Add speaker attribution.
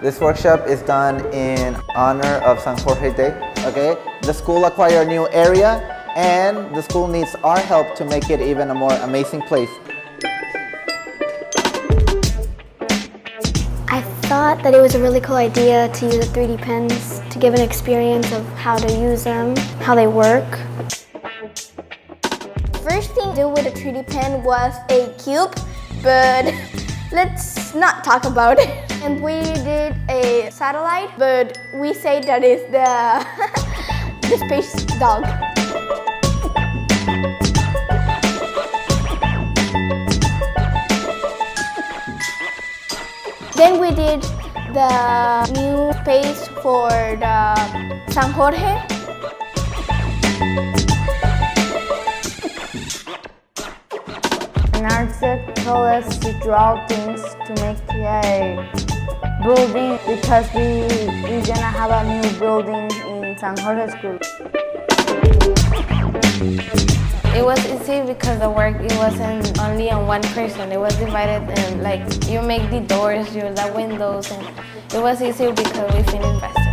Speaker 1: This workshop is done in honor of San Jorge Day, okay? The school acquired a new area and the school needs our help to make it even a more amazing place.
Speaker 2: I thought that it was a really cool idea to use the 3D pens to give an experience of how to use them, how they work.
Speaker 3: First thing to do with a 3D pen was a cube, but let's not talk about it. And we did a satellite, but we say that is the, the space dog. Then we did the new space for the San Jorge.
Speaker 4: An architect told us to draw things to make a building because we're gonna have a new building in San Jorge School.
Speaker 5: It was easy because the work, it wasn't only on one person. It was divided and like you make the doors, the windows, and it was easy because we finished faster.